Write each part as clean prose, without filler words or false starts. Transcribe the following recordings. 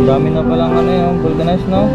Dami na palang ano yung vulcanized, no?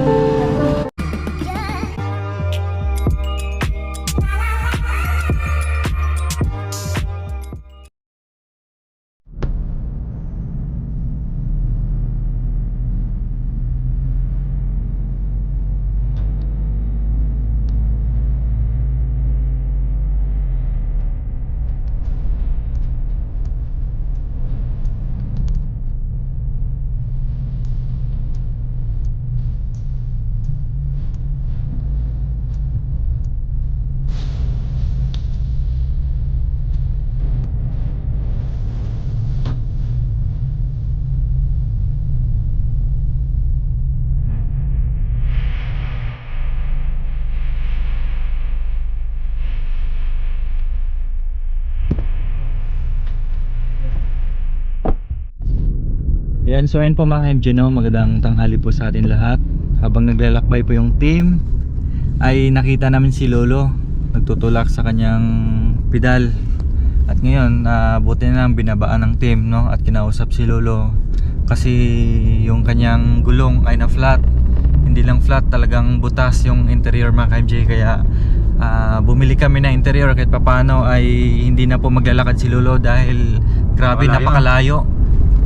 Yan, so ayun po mga MJ, no? Magandang tanghali po sa atin lahat. Habang naglalakbay po yung team, ay nakita namin si Lolo nagtutulak sa kanyang pedal. At ngayon, buti na lang binabaan ng team, no? At kinausap si Lolo kasi yung kanyang gulong ay na flat. Hindi lang flat, talagang butas yung interior mga MJ. Kaya bumili kami na interior kahit papano ay hindi na po maglalakad si Lolo dahil grabe, napakalayo.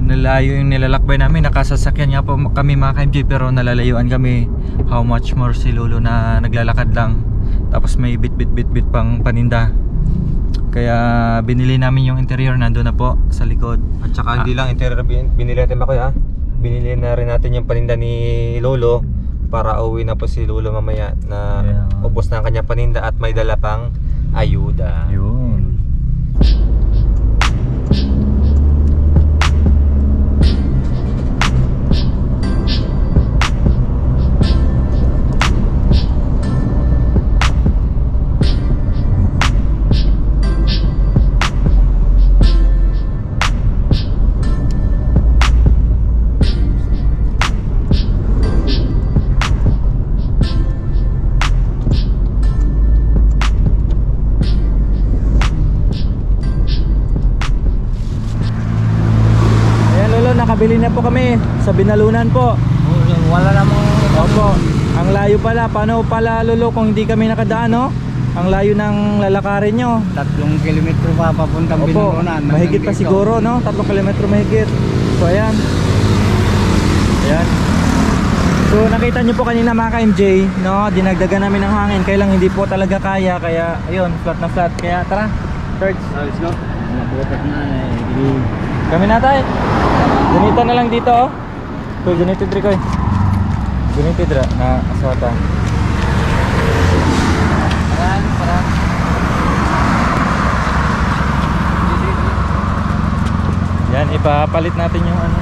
Nalayo yung nilalakbay namin. Nakasasakyan nga po kami mga ka-MJ, pero nalalayuan kami. How much more si Lolo na naglalakad lang, tapos may bit pang paninda. Kaya binili namin yung interior, nandun na po sa likod. At saka hindi lang interior binili natin ba kuya? Binili na rin natin yung paninda ni Lolo para uwi na po si Lolo mamaya na ubos na ang kanyang paninda at may dala pang ayuda. Yun. Nakabili na po kami sa Binalunan po. Wala namang Opo. Ang layo pala. Paano pala Lolo kung hindi kami nakadaan, no? Ang layo ng lalakarin nyo. 3 kilometro pa papuntang Opo. Binalunan. Mahigit pa siguro, no? 3 kilometro mahigit. So ayan. Ayan. So nakita nyo po kanina mga ka-MJ, no? Dinagdagan namin ng hangin. Kaya lang hindi po talaga kaya. Kaya ayun, flat na flat. Kaya tara, Serge. Let's go. Nabutas na eh. Kami na tayo. Gunita na lang dito, oh. So, gunitid rin ko eh. Gunitid rin na aswata. Parang. Yan, ipapalit natin yung ano.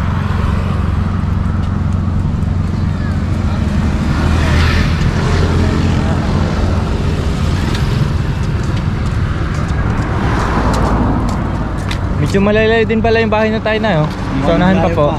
Medyo malaylay din pala yung bahay na tayo na, oh. So, unahan pa po.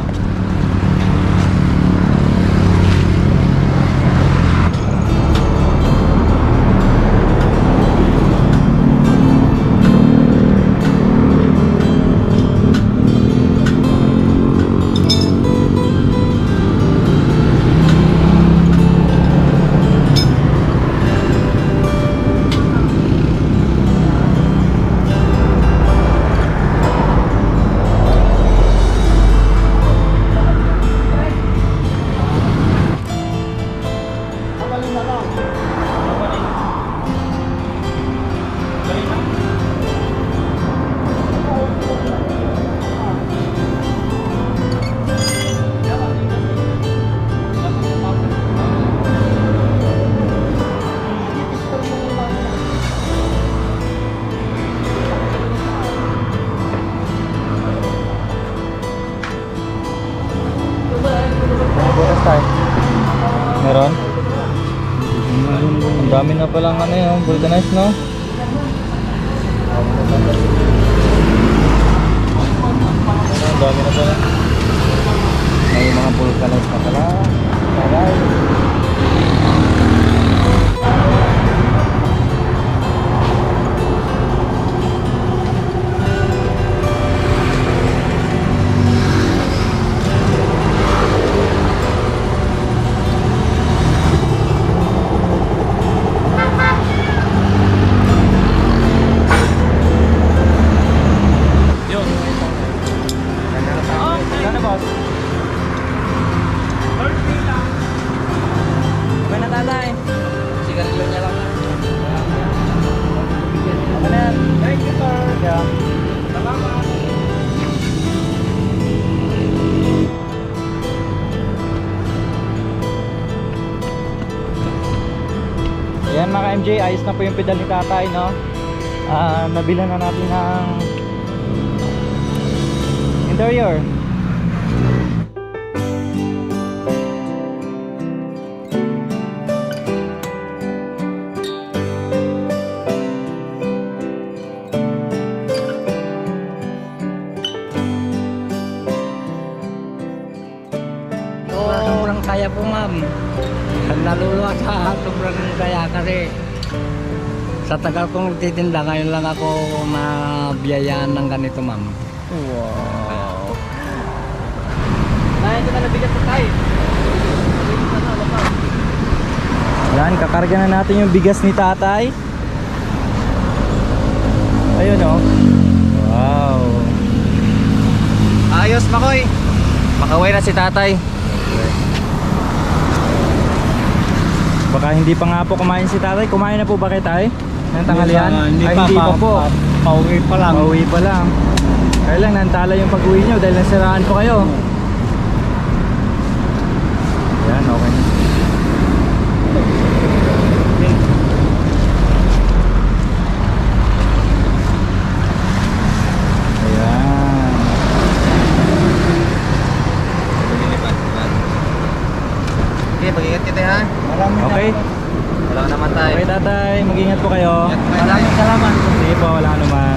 Meron? Ang dami na palang ano yung vulcanized, no? Ang dami na pala. May mga vulcanized na pala. Taray. MJ, ayos na po yung pedal ni tatay, no? Nabilan na natin ng interior. Sobrang kaya po ma'am. Naluluwa sa sobrang kaya kasi sa tagal kong nagtitinda, ngayon lang ako mabiyayaan ng ganito ma'am. Wow. Ay, ito na nabigat po tayo. Yan, kakarga na natin yung bigas ni tatay. Ayun oh. Wow. Ayos, Makoy. Makaway na si tatay. Baka hindi pa nga po kumain si tatay. Kumain na po ba kayo tay? Ng tanghalian? Hindi Ay, pa, hindi pa po. Pauwi pa lang. Pauwi pa lang. Kaya lang, nantala yung pag-uwi nyo dahil nasiraan po kayo. Yan, okay na. Ayan. Okay, mag-ingat kita ha. Okay. Wala naman tayo. Okay tatay, mag-ingat po kayo. Maraming salamat. Sige po, wala ka naman.